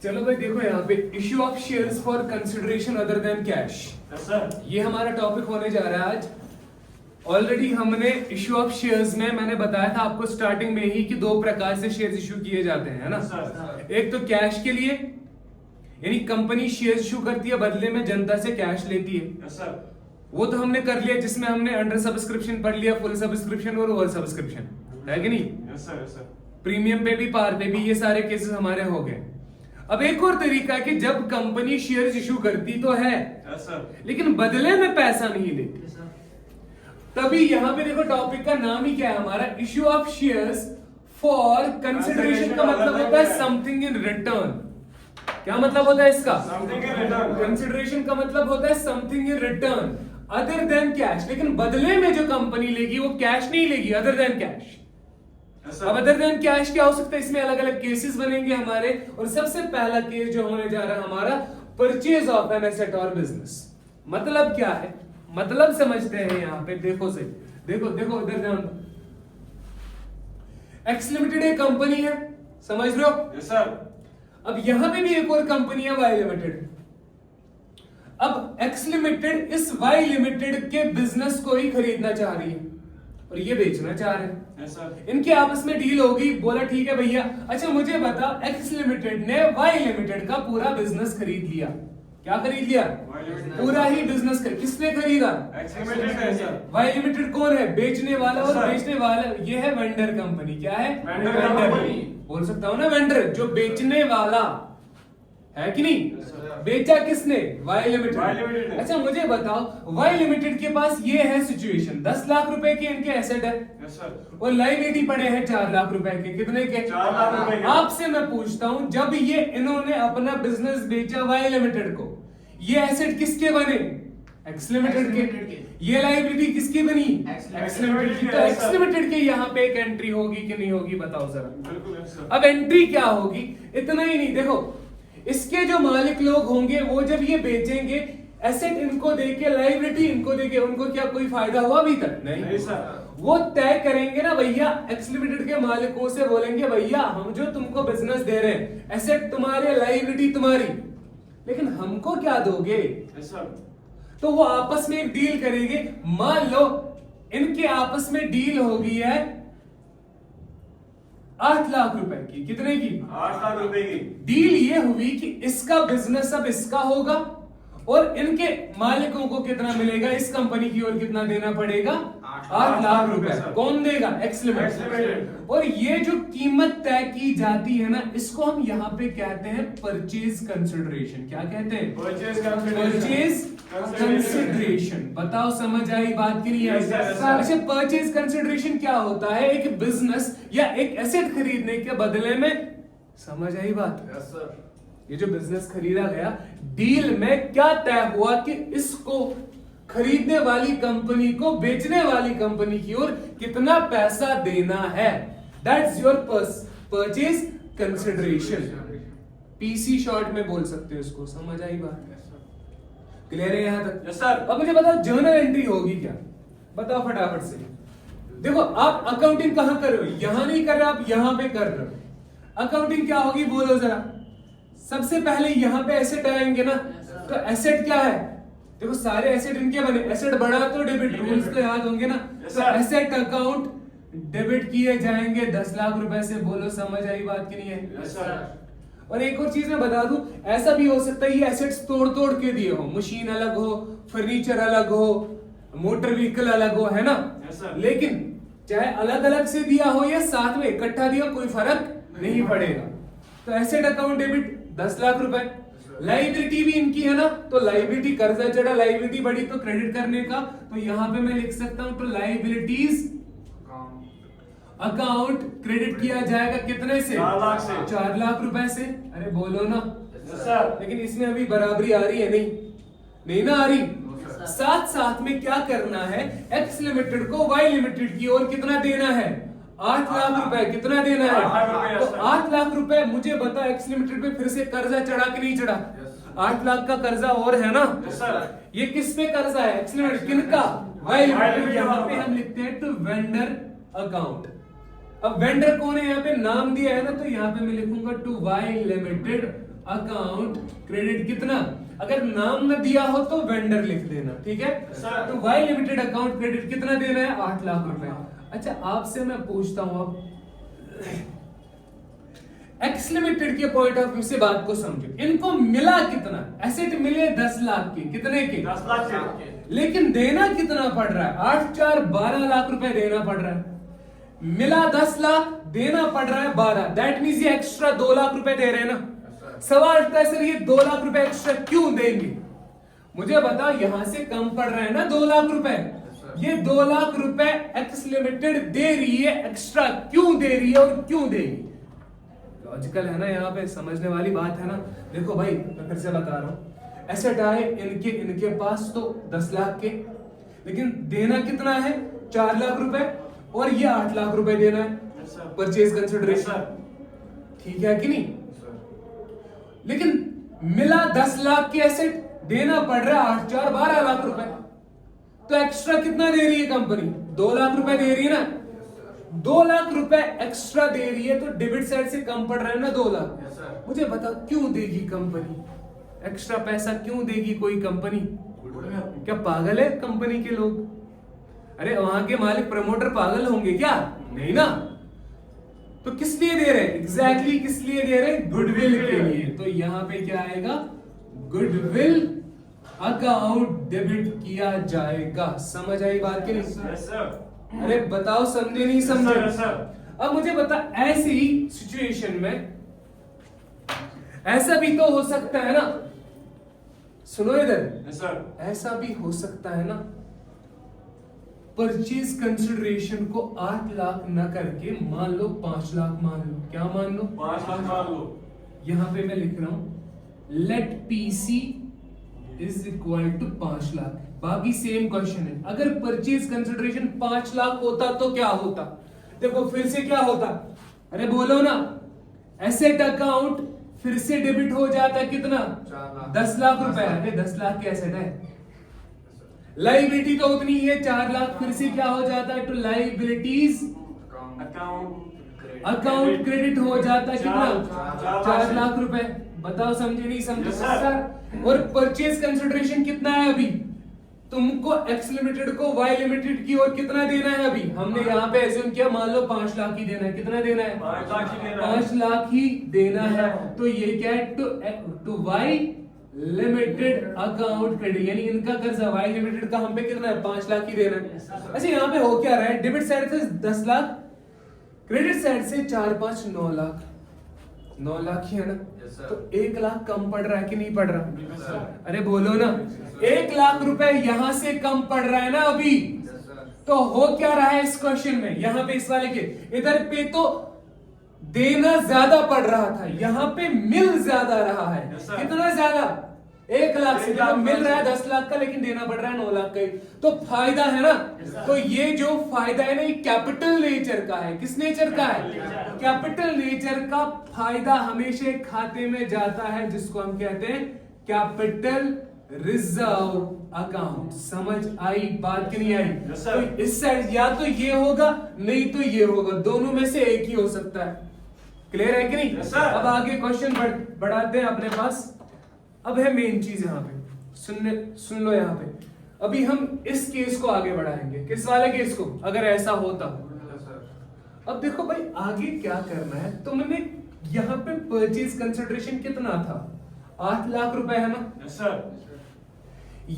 चलो भाई देखो यहाँ पे issue of shares for consideration other than cash. ये हमारा टॉपिक होने जा रहा है आज। ऑलरेडी हमने इश्यू ऑफ शेयर्स में मैंने बताया था आपको स्टार्टिंग में ही कि दो प्रकार से शेयर्स इश्यू किए जाते हैं, है ना। एक तो कैश के लिए, यानी कंपनी शेयर्स इश्यू करती है, बदले में जनता से कैश लेती है। वो तो हमने कर लिया, जिसमें हमने अंडर सब्सक्रिप्शन पढ़ लिया, फुल सब्सक्रिप्शन और ओवर सब्सक्रिप्शन, है कि नहीं। प्रीमियम पे भी, पार पे भी, ये सारे केसेस हमारे हो गए। अब एक और तरीका है कि जब कंपनी शेयर्स इशू करती तो है, लेकिन बदले में पैसा नहीं लेती। तभी यहां पे देखो टॉपिक का नाम ही क्या है हमारा, issue of shares for consideration. का मतलब होता है समथिंग इन रिटर्न। क्या मतलब होता है इसका? Something in return. कंसिडरेशन का मतलब होता है something in return other than cash, लेकिन बदले में जो कंपनी लेगी वो कैश नहीं लेगी, अदर देन कैश। अब अदर देन कैश क्या हो सकता है? इसमें अलग अलग केसेस बनेंगे हमारे, और सबसे पहला केस जो होने जा रहा है हमारा, परचेज ऑफ एन एसेट और बिजनेस। मतलब क्या है? मतलब समझते हैं यहां पे, देखो से देखो देखो इधर ध्यान। एक्स लिमिटेड एक कंपनी है, समझ रहे हो? Yes sir. अब यहां पे भी एक और कंपनी है, वाई लिमिटेड। अब एक्स लिमिटेड इस वाई लिमिटेड के बिजनेस को ही खरीदना चाह रही है और ये बेचना चाह रहे हैं। Yes sir. इनकी आपस में डील होगी, बोला ठीक है भैया, अच्छा मुझे बता, एक्स लिमिटेड ने वाई लिमिटेड का पूरा बिजनेस खरीद लिया। क्या खरीद लिया? पूरा ही बिजनेस किसने खरीदा? एक्स लिमिटेड है सर। वाई लिमिटेड कौन है? बेचने वाला। और सर। बेचने वाला ये है वेंडर कंपनी। क्या है? Vendor company. बोल सकता हूं ना वेंडर, जो बेचने वाला है कि नहीं। बेचा किसने? Y limited. अच्छा मुझे बताओ, वाई लिमिटेड के पास ये है सिचुएशन, 10 लाख रुपए के इनके एसेट है। Yes sir. और लायबिलिटी पड़े हैं 4 लाख रुपए के। कितने के? 4 लाख रुपए के। आपसे मैं पूछता हूं, जब ये इन्होंने अपना बिजनेस बेचा वाई लिमिटेड को, ये एसेट किसके बने? एक्स लिमिटेड के। ये लायबिलिटी किसकी बनी? एक्स लिमिटेड की। तो एक्स लिमिटेड के यहाँ पे एक एंट्री होगी कि नहीं होगी, बताओ जरा। बिल्कुल यस सर। अब एंट्री क्या होगी? इतना ही नहीं, देखो इसके जो मालिक लोग होंगे वो जब ये बेचेंगे, एसेट इनको देके, लायबिलिटी इनको देके, उनको क्या कोई फायदा हुआ अभी तक? नहीं सर। वो तय करेंगे ना भैया, एक्स लिमिटेड के मालिकों से बोलेंगे भैया हम जो तुमको बिजनेस दे रहे हैं, एसेट तुम्हारे, लायबिलिटी तुम्हारी, लेकिन हमको क्या दोगे? Yes sir. तो वो आपस में एक डील करेंगे। मान लो इनके आपस में डील होगी है 8 लाख रुपए की। कितने की? 8 लाख रुपए की। डील ये हुई कि इसका बिजनेस अब इसका होगा और इनके मालिकों को कितना मिलेगा, इस कंपनी की ओर कितना देना पड़ेगा? 8 लाख रुपए। कौन देगा? X limited. और ये जो कीमत तय की जाती है ना, इसको हम यहाँ पे कहते हैं परचेज कंसिडरेशन। क्या कहते हैं? Purchase consideration. बताओ समझ आई बात की नहीं आई? अच्छा परचेज कंसिडरेशन क्या होता है? एक बिजनेस या एक एसेट खरीदने के बदले में, समझ आई बात? Yes sir. ये जो बिजनेस खरीदा गया, डील में क्या तय हुआ कि इसको खरीदने वाली कंपनी को बेचने वाली कंपनी की ओर कितना पैसा देना है। That's your purchase consideration. PC short में बोल सकते हो इसको। समझ आई बात? क्लियर है यहां तक? Yes sir. अब मुझे बताओ जर्नल एंट्री होगी क्या? बताओ फटाफट से। देखो आप अकाउंटिंग कहां कर रहे हो? यहां नहीं कर रहे, आप यहां पे कर रहे हो। अकाउंटिंग क्या होगी बोलो जरा। सबसे पहले यहां पे एसेट आएंगे ना, तो एसेट क्या है? देखो सारे एसेट इनके बने। एसेट बढ़ा तो डेबिट, रूल्स तो याद होंगे ना। तो एसेट अकाउंट डेबिट किए जाएंगे 10 लाख रुपए से। बोलो समझ आई बात की नहीं है? Yes sir. और एक और चीज मैं बता दूं, ऐसा भी हो सकता है ये एसेट्स तोड़ तोड़ के दिए हो, मशीन अलग हो, फर्नीचर अलग हो, मोटर व्हीकल अलग हो, है ना। Yes sir. लेकिन चाहे अलग अलग से दिया हो या साथ में इकट्ठा दिया, कोई फर्क नहीं पड़ेगा। तो एसेट अकाउंट डेबिट 10 लाख रुपए। लायबिलिटी भी इनकी है ना, तो लायबिलिटी, कर्जा चढ़ा, लायबिलिटी बढ़ी तो क्रेडिट करने का, तो यहां पे मैं लिख सकता हूं, तो लायबिलिटीज अकाउंट क्रेडिट किया जाएगा कितने से? 4 लाख से। 4 लाख रुपए से। अरे बोलो ना। Yes sir. लेकिन इसमें अभी बराबरी आ रही है? नहीं, नहीं ना आ रही। साथ साथ में क्या करना है, एक्स लिमिटेड को वाई लिमिटेड की ओर कितना देना है? 8 लाख रुपए। कितना देना है? 8 लाख रुपए। तो 8 लाख रुपए मुझे बता, एक्स लिमिटेड पे फिर से कर्जा चढ़ा कि नहीं चढ़ा? 8 लाख का कर्जा और है ना। Yes sir. ये किस पे कर्जा है? X limited. किनका? Y limited. यहाँ पे हम लिखते हैं टू वेंडर अकाउंट। अब वेंडर कौन है? यहाँ पे नाम दिया है ना, तो यहाँ पे मैं लिखूंगा to Y limited account credit कितना, अगर नाम न दिया हो तो वेंडर लिख देना, ठीक है। तो वाई लिमिटेड अकाउंट क्रेडिट कितना देना है, 8 लाख रुपए। अच्छा आपसे मैं पूछता हूं, अब एक्स लिमिटेड के पॉइंट ऑफ व्यू से बात को समझो, इनको मिला कितना, एसेट मिले 10 लाख के, कितने के, 10 लाख के, लेकिन देना कितना पड़ रहा है, 8 4 12 लाख रुपए देना पड़ रहा है। मिला 10 लाख, देना पड़ रहा है 12, दैट मींस ये एक्स्ट्रा 2 लाख रुपए दे रहे हैं ना। सवाल उठता है सर ये 2 लाख रुपए एक्स्ट्रा क्यों देंगे, मुझे बताओ, यहां से कम पड़ रहा है ना 2 लाख रुपए, ये 2 लाख रुपए एक्स लिमिटेड दे रही है, एक्स्ट्रा क्यों दे रही है और क्यों देगी, लॉजिकल है ना, यहाँ पे समझने वाली बात है ना। देखो भाई मैं फिर से बता रहा हूँ, एसेट आए इनके पास तो 10 लाख के, लेकिन देना कितना है 4 लाख रुपए, और ये 8 लाख रुपए देना है परचेज कंसिडरेशन, ठीक है कि नहीं। लेकिन मिला 10 लाख के एसेट, देना पड़ रहा है 8 4 12 लाख रुपए, तो एक्स्ट्रा कितना दे रही है कंपनी, 2 लाख रुपए दे रही है ना। 2 लाख रुपए एक्स्ट्रा दे रही है तो डेबिट साइड से कम पड़ रहा है ना 2 लाख। मुझे बताओ क्यों देगी कंपनी, एक्स्ट्रा पैसा क्यों देगी कोई कंपनी, क्या पागल है कंपनी के लोग, अरे वहां के मालिक प्रमोटर पागल होंगे क्या, नहीं ना। तो किस लिए दे रहे हैं, एग्जैक्टली किस लिए दे रहे हैं, गुडविल के लिए। तो यहां पे क्या आएगा, गुडविल अकाउंट डेबिट किया जाएगा। समझ आई बात की नहीं, अरे बताओ समझे नहीं समझे। अब मुझे बता, ऐसी सिचुएशन में ऐसा भी तो हो सकता है ना, सुनो इधर, ऐसा भी हो सकता है ना, परचेज कंसिडरेशन को 8 लाख न करके मान लो 5 लाख मान लो, क्या मान लो, 5 लाख मान लो। यहां पे मैं लिख रहा हूं let PC is equal to 5 lakh. बाकी सेम क्वेश्चन है, अगर परचेज कंसिडरेशन 5 लाख होता तो क्या होता, देखो फिर से क्या होता, अरे बोलो ना, एसेट अकाउंट फिर से डेबिट हो जाता कितना, 10 लाख रुपए, अरे 10 लाख के एसेट है, लाइबिलिटी तो उतनी ही है 4 लाख, फिर से क्या हो जाता है, टू लाइबिलिटीज अकाउंट क्रेडिट हो जाता है कितना, 4 लाख रुपए। बताओ समझे नहीं समझे सर। और परचेज कंसिडरेशन कितना है अभी, तुमको एक्स लिमिटेड को वाई लिमिटेड की और कितना देना है, अभी हमने यहाँ पे एज्यूम किया, मान लो 5 लाख ही देना है, कितना देना है, 5 लाख ही देना है। तो ये क्या है, to Y limited account credit, यानी इनका कर्जा वाई लिमिटेड का हम पे कितना है, 5 लाख ही देना है। अच्छा यहाँ पे हो क्या रहा है, डेबिट साइड से 10 लाख, क्रेडिट साइड से 4 5 9 लाख, 9 लाख ही है ना। तो 1 लाख कम पड़ रहा है कि नहीं पड़ रहा, अरे बोलो ना, 1 लाख रुपए यहां से कम पड़ रहा है ना अभी। तो हो क्या रहा है इस क्वेश्चन में, यहां पे इस वाले के इधर पे तो देना ज्यादा पड़ रहा था, यहाँ पे मिल ज्यादा रहा है, कितना ज्यादा, 1 लाख से तो मिल रहा है 10 लाख का, लेकिन देना पड़ रहा है 9 लाख का ही। तो फायदा है ना, तो ये जो फायदा है ना, ये कैपिटल नेचर का है, किस नेचर का है, कैपिटल नेचर का फायदा हमेशा खाते में जाता है, जिसको हम कहते हैं कैपिटल रिजर्व अकाउंट। समझ आई बात कि नहीं आई, तो इस साइड या तो ये होगा नहीं तो ये होगा, दोनों में से एक ही हो सकता है। क्लियर है कि नहीं। अब आगे क्वेश्चन बढ़ाते हैं अपने पास। अब है मेन चीज यहाँ पे, सुन लो यहाँ पे, अभी हम इस केस को आगे बढ़ाएंगे, किस वाले केस को, अगर ऐसा होता। अब देखो भाई आगे क्या करना है, तुमने यहाँ पे परचेज कंसिडरेशन कितना था, 8 लाख रुपए है ना सर।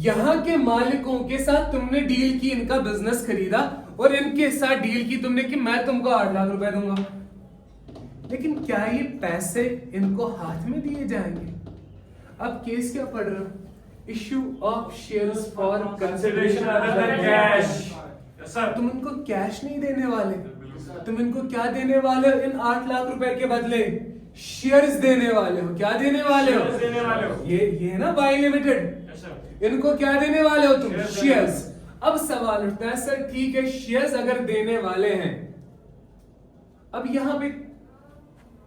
यहाँ के मालिकों के साथ तुमने डील की, इनका बिजनेस खरीदा और इनके साथ डील की तुमने कि मैं तुमको 8 लाख रुपए दूंगा, लेकिन क्या ये पैसे इनको हाथ में दिए जाएंगे। अब केस क्या पढ़ रहे हो, issue of shares for consideration other than cash. तुम इनको कैश नहीं देने वाले, तुम इनको क्या देने वाले हो, इन 8 लाख रुपए के बदले शेयर्स देने वाले हो। क्या देने वाले हो, ये है ना वाई लिमिटेड, इनको क्या देने वाले हो तुम, शेयर्स। अब सवाल उठता है सर ठीक है शेयर्स अगर देने वाले हैं, अब यहां पे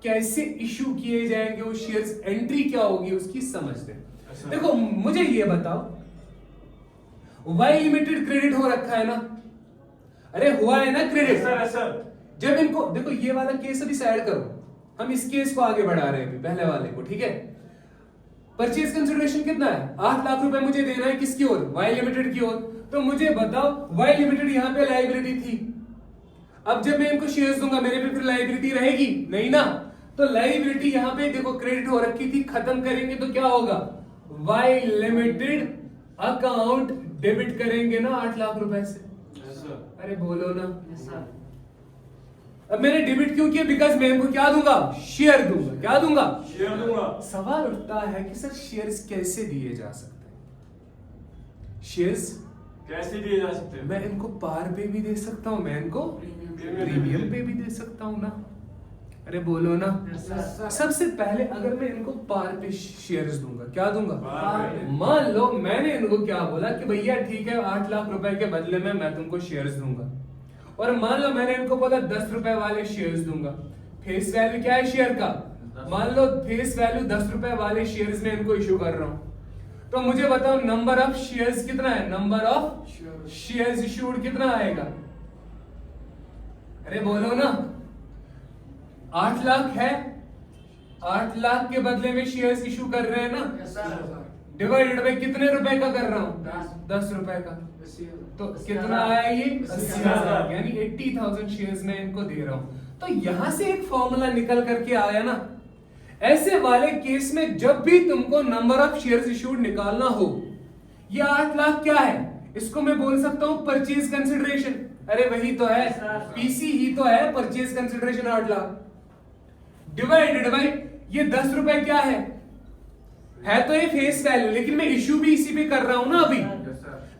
कैसे इशू किए जाएंगे वो शेयर्स, एंट्री क्या होगी उसकी समझते हैं। देखो मुझे ये बताओ, वाई लिमिटेड क्रेडिट हो रखा है ना, अरे हुआ है ना क्रेडिट सर। जब इनको देखो, ये वाला केस अभी साइड करो, हम इस केस को आगे बढ़ा रहे हैं पहले वाले को, ठीक है। परचेज कंसिडरेशन कितना है? 8 लाख रुपए मुझे देना है किसकी ओर? वाई लिमिटेड की ओर। तो मुझे बताओ वाई लिमिटेड यहाँ पे लाइबिलिटी थी, अब जब मैं इनको शेयर्स दूंगा मेरे पे फिर लाइबिलिटी रहेगी नहीं ना, तो लाइबिलिटी यहाँ पे देखो क्रेडिट हो रखी थी, खत्म करेंगे तो क्या होगा? वाई लिमिटेड अकाउंट डेबिट करेंगे ना 8 लाख रुपए से। Yes, sir. अरे बोलो ना। अब मैंने डेबिट क्यों किया? बिकॉज मैं इनको क्या दूंगा? शेयर दूंगा। क्या दूंगा? शेयर दूंगा। सवाल उठता है कि सर शेयर्स कैसे दिए जा सकते हैं? शेयर्स कैसे दिए जा सकते हैं? मैं इनको पार पे भी दे सकता हूँ, मैं इनको प्रीमियम पे भी दे सकता हूँ ना। अरे बोलो ना। सबसे पहले अगर मैं इनको पार पे शेयर्स दूंगा, क्या दूंगा? पार पे। मान लो मैंने इनको क्या बोला कि भैया ठीक है 8 लाख रुपए के बदले में मैं तुमको शेयर्स दूंगा, और मान लो मैंने इनको बोला 10 रुपए वाले शेयर्स दूंगा। फेस वैल्यू क्या है शेयर का? मान लो फेस वैल्यू 10 रुपए वाले शेयर्स में इनको इशू कर रहा हूं, तो मुझे बताओ नंबर ऑफ शेयर्स कितना है? नंबर ऑफ शेयर्स इशूड कितना आएगा? अरे बोलो ना। 8 लाख है, 8 लाख के बदले में शेयर्स इशू कर रहे हैं ना, डिवाइडेड बाय कितने रुपए का कर रहा हूं? 10 रुपए का। तो कितना आया ये? 80,000, यानी 80,000 शेयर्स में इनको दे रहा हूं। तो यहां से एक फॉर्मूला निकल करके आया ना, ऐसे वाले केस में जब भी तुमको नंबर ऑफ शेयर्स इशूड निकालना हो, ये 8 लाख क्या है? इसको मैं बोल सकता हूं परचेज कंसिडरेशन। अरे वही तो है, पीसी ही तो है purchase consideration 8 lakh, divided by ये 10 रुपए क्या है तो ये फेस वैल्यू, लेकिन मैं इशू भी इसी पे कर रहा हूं ना अभी।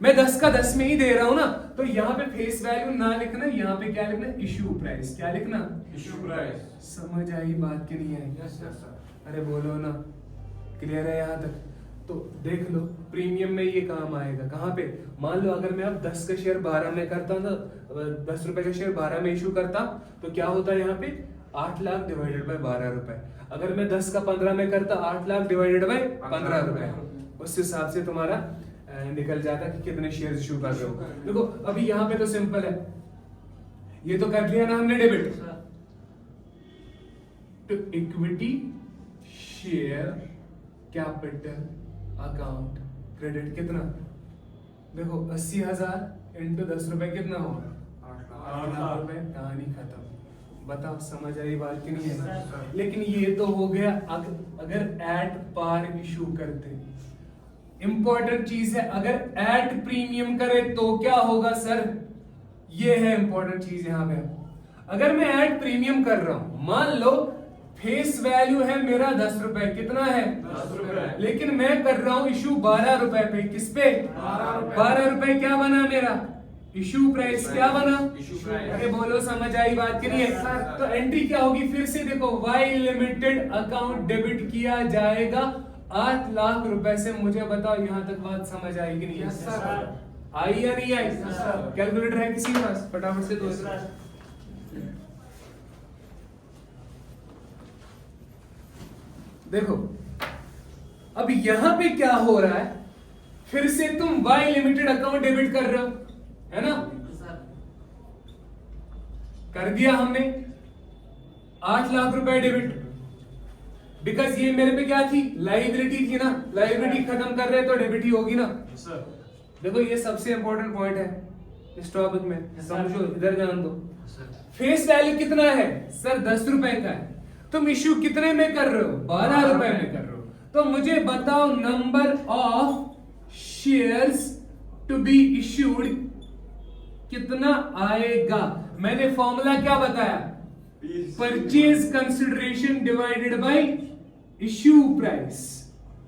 मैं 10 का 10 में ही दे रहा हूं ना, तो यहाँ पे फेस वैल्यू ना लिखना, यहाँ पे क्या लिखना? Issue price. क्या लिखना? Issue price. समझ आई बात की नहीं आई? अरे बोलो ना। क्लियर है यहाँ तक? तो देख लो प्रीमियम में ये काम आएगा कहाँ पे? मान लो अगर मैं अब 10 का शेयर 12 में करता ना, 10 रुपए का शेयर 12 में इशू करता, तो क्या होता है यहाँ पे? 8 लाख डिवाइडेड बाय 12 रुपए। अगर मैं 10 का 15 में करता, 8 लाख डिवाइडेड बाय 15 रुपए, उस हिसाब से तुम्हारा निकल जाता कि कितने शेयर इशू कर रहे हो। देखो अभी यहाँ पे तो सिंपल है, ये तो कर लिया ना हमने डेबिट, तो equity share capital account credit कितना? देखो 80,000 इंटू 10 रुपए कितना होगा? 8 लाख रुपए। कहानी खत्म। बताओ समझ आई बात की नहीं है ना? लेकिन ये तो हो गया अगर एट पार इशू करते। इंपॉर्टेंट चीज है, अगर एट प्रीमियम करे तो क्या होगा सर? ये है इंपॉर्टेंट चीज यहाँ पे। अगर मैं एट प्रीमियम कर रहा हूं, मान लो फेस वैल्यू है मेरा 10 रुपए, कितना है? 10 रुपए। लेकिन मैं कर रहा हूं इशू 12 रुपए पे। किस पे? 12 रुपए। क्या बना मेरा? Issue price. क्या बना? Issue price. अरे बोलो समझ आई बात की नहीं है? तो एंट्री क्या होगी? फिर से देखो, वाई लिमिटेड अकाउंट डेबिट किया जाएगा 8 लाख रुपए से। मुझे बताओ यहाँ तक बात समझ आई कि नहीं है? आई या नहीं आई? कैलकुलेटर है किसी के पास? फटाफट से दो। देखो अब यहां पे क्या हो रहा है, फिर से तुम वाई लिमिटेड अकाउंट डेबिट कर रहे हो, है ना? कर दिया हमने 8 लाख रुपए डेबिट, बिकॉज ये मेरे पे क्या थी? लाइबिलिटी थी ना। लाइबिलिटी खत्म कर रहे हैं तो डेबिट ही होगी ना। सर देखो ये सबसे इंपॉर्टेंट पॉइंट है इस टॉपिक में, समझो, इधर ध्यान दो। फेस वैल्यू कितना है सर? 10 रुपए का है। तुम इश्यू कितने में कर रहे हो? 12 रुपए में कर रहे हो। तो मुझे बताओ number of shares to be issued कितना आएगा? मैंने फॉर्मूला क्या बताया? Purchase consideration divided by issue price.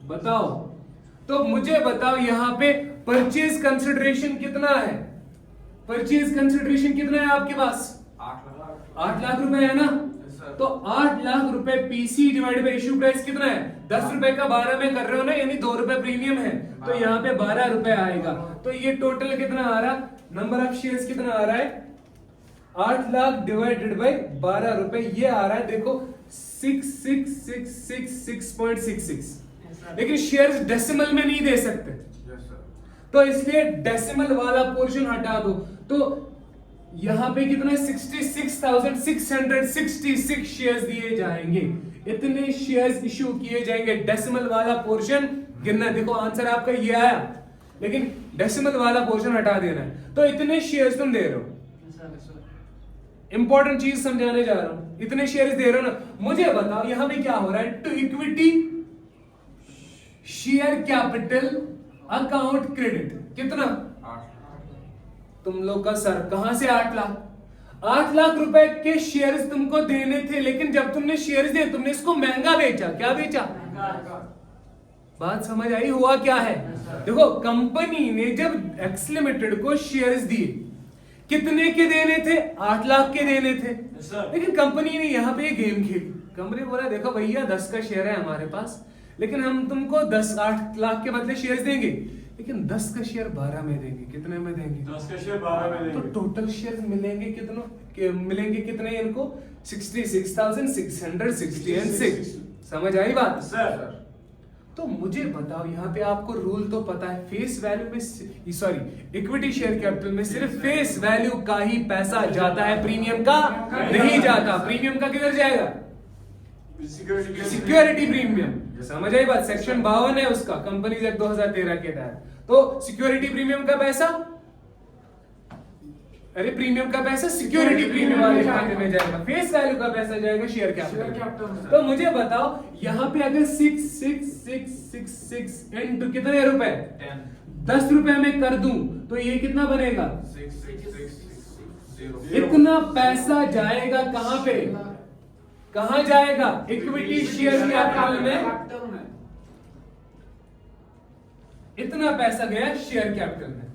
बताओ, तो मुझे बताओ यहां पे परचेज कंसिडरेशन कितना है? परचेज कंसिडरेशन कितना है आपके पास? 8 लाख रुपए है ना? तो 8 लाख रुपए PC divided by issue price कितना है? 10 रुपए का 12 में कर रहे हो ना, यानी 2 रुपए प्रीमियम है, तो यहाँ पे 12 रुपए आएगा। तो ये टोटल कितना आ रहा? नंबर ऑफ शेयर्स कितना आ रहा है? 8 लाख डिवाइडेड बाय 12 रुपए, ये आ रहा है देखो 66666.66। लेकिन शेयर्स डेसिमल में नहीं दे सकते, तो इसलिए डेसिमल वाला पोर्शन हटा दो। तो यहां पे कितना? 66,666 शेयर्स दिए जाएंगे। इतने शेयर्स इश्यू किए जाएंगे। डेसिमल वाला पोर्शन गिनना, देखो आंसर आपका ये आया, लेकिन डेसिमल वाला पोर्शन हटा देना है। तो इतने शेयर्स तुम दे रहे हो, इंपॉर्टेंट चीज समझाने जा रहा हूं, इतने शेयर्स दे रहे हो ना, मुझे बताओ यहां पे क्या हो रहा है। To equity share capital account credit कितना? तुम लोग का सर कहां से 8 लाख? 8 लाख रुपए के शेयर्स तुमको देने थे, लेकिन जब तुमने शेयर्स दिए तुमने इसको महंगा बेचा। क्या बेचा? बात समझ आई? हुआ क्या है, देखो कंपनी ने जब एक्स लिमिटेड को शेयर्स दिए, कितने के देने थे? 8 लाख के देने थे। लेकिन कंपनी ने यहाँ पे गेम खेली। कंपनी बोला देखो भैया 10 का शेयर है हमारे पास, लेकिन हम तुमको 8 लाख के बदले शेयर्स देंगे, लेकिन 10 का शेयर 12 में देंगे। कितने में देंगे? 10 का शेयर 12 में देंगे। तो टोटल शेयर मिलेंगे कितने इनको? 66,666। समझ आई बात? सर तो मुझे बताओ यहाँ पे आपको रूल तो पता है, फेस वैल्यू में, सॉरी इक्विटी शेयर कैपिटल में सिर्फ फेस वैल्यू का ही पैसा जाता है, प्रीमियम का नहीं जाता। प्रीमियम का किधर जाएगा? Security premium. समझ आई बात? सेक्शन 52 है उसका, कंपनीज एक्ट 2013 के तहत। तो सिक्योरिटी प्रीमियम का पैसा, अरे प्रीमियम का पैसा सिक्योरिटी प्रीमियम वाले खाते में जाएगा, फेस वैल्यू का पैसा जाएगा शेयर कैपिटल। तो मुझे बताओ यहाँ पे अगर 66666 इनटू कितने रुपए? 10 रुपए में कर दूं तो ये कितना बनेगा? 6660। इतना पैसा जाएगा कहां पे? कहां जाएगा? इक्विटी शेयर कैपिटल में। इतना पैसा गया शेयर कैपिटल में।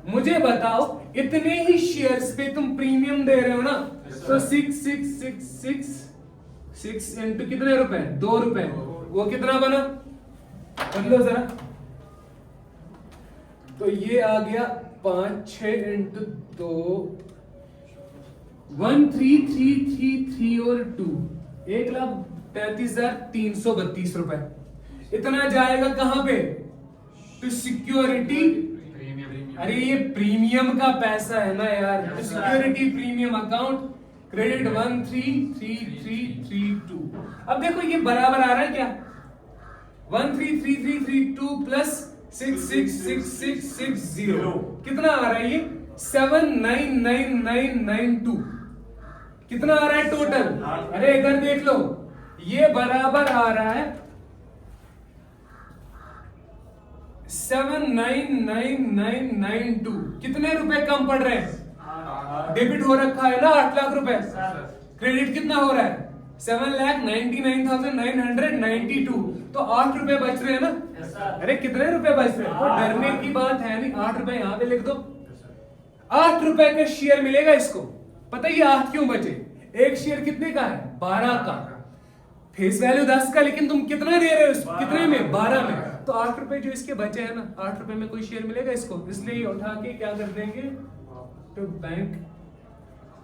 मुझे बताओ इतने ही शेयर्स पे तुम प्रीमियम दे रहे हो ना, तो 6666 इंटू कितने रुपए? 2 रुपए। वो कितना बना? बदलो जरा। तो ये आ गया 5 6 इंटू 2 1333 और 2 1,33,332 रुपए। इतना जाएगा कहां पे? तो सिक्योरिटी। अरे ये प्रीमियम का पैसा है ना यार, तो सिक्योरिटी प्रीमियम अकाउंट क्रेडिट 133332। अब देखो ये बराबर आ रहा है क्या? 133332 प्लस 666660 कितना आ रहा है? ये 799992 कितना आ रहा है टोटल? अरे इधर देख लो, ये बराबर आ रहा है 799992। कितने रुपए कम पड़ रहे हैं? डेबिट हो रखा है ना 8 लाख रुपए, क्रेडिट कितना हो रहा है? 7,99,992। तो 8 रुपए बच रहे हैं ना? अरे कितने रुपए बच रहे हैं? तो डरने की बात है नहीं। 8 रुपए यहां पे लिख दो। 8 रुपए का शेयर मिलेगा इसको। पता है ये 8 क्यों बचे? एक शेयर कितने का है? 12 का। फेस वैल्यू 10 का, लेकिन तुम कितना दे रहे हो? कितने में? 12 में। तो 8 रुपए जो इसके बचे हैं ना, 8 रुपए में कोई शेयर मिलेगा इसको, इसलिए ये उठा के क्या कर देंगे? तो बैंक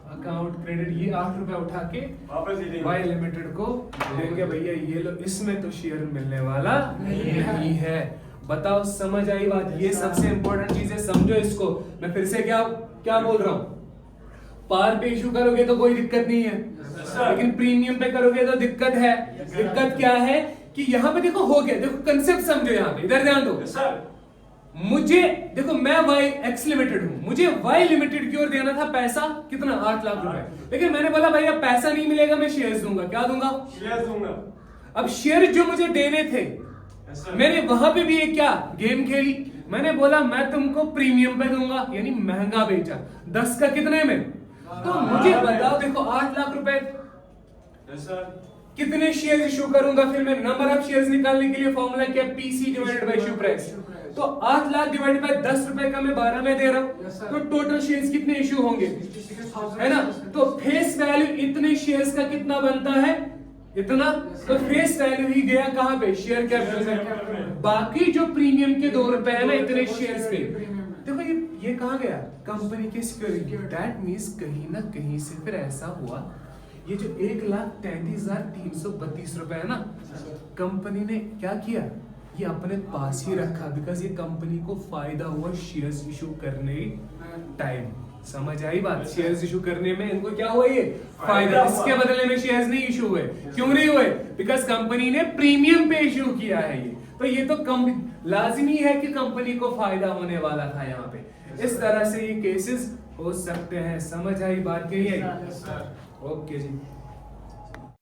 अकाउंट क्रेडिट, ये 8 रुपए उठा के वापस ही वाई लिमिटेड को देंगे। भैया ये लो, इसमें तो शेयर मिलने वाला नहीं है। बताओ समझ आई बात? ये सबसे इंपॉर्टेंट चीज है, समझो इसको। मैं फिर से क्या बोल रहा हूं? पार पे इशू करोगे तो कोई दिक्कत नहीं है, लेकिन प्रीमियम पे करोगे तो दिक्कत है। दिक्कत क्या है कि यहाँ पे देखो हो गया, देखो कंसेप्ट समझो। यहाँ पे इधर ध्यान दो। मुझे देखो, मैं वाई एक्स लिमिटेड हूं, मुझे वाई लिमिटेड की ओर देना था पैसा कितना? 8 लाख रुपए। लेकिन मैंने बोला भैया पैसा नहीं मिलेगा, मैं शेयर्स दूंगा। क्या दूंगा? शेयर दूंगा। अब शेयर जो मुझे देने थे, मैंने वहां पे भी एक क्या गेम खेली। मैंने बोला मैं तुमको प्रीमियम पे दूंगा, यानी महंगा बेचा। 10 का कितने में? तो मुझे बताओ, देखो 8 लाख रुपए कितने शेयर इशू करूंगा? फिर मैं नंबर ऑफ शेयर्स निकालने के लिए फॉर्मूला क्या? PC divided by issue price. तो 8 लाख डिवाइडेड बाय 10 रुपए का मैं 12 में दे रहा हूं, तो टोटल शेयर्स कितने इशू होंगे? है ना? तो फेस वैल्यू इतने शेयर्स का कितना बनता है? इतना। तो फेस वैल्यू ही गया कहां पे? शेयर कैपिटल में। बाकी जो प्रीमियम के 2 रुपए है ना इतने शेयर्स पे, देखो ये कहां गया? कंपनी के सिक्योरिटी। दैट मींस कहीं ना कहीं से फिर ऐसा हुआ, ये जो 1,33,332 रुपए है ना, कंपनी ने क्या किया? ये अपने पास ही रखा, बिकॉज ये कंपनी को फायदा हुआ शेयर्स इशू करने टाइम। समझ आई बात? शेयर्स इशू करने में इनको क्या हुआ? ये फायदा। इसके बदले में शेयर्स नहीं इशू हुए। क्यों नहीं हुए? बिकॉज कंपनी ने प्रीमियम पे इशू किया है ये। तो ये तो लाजिमी है कि कंपनी को फायदा होने वाला था यहाँ पे। इस तरह से ये केसेस हो सकते हैं। समझ आई बात? नहीं आई? ओके जी।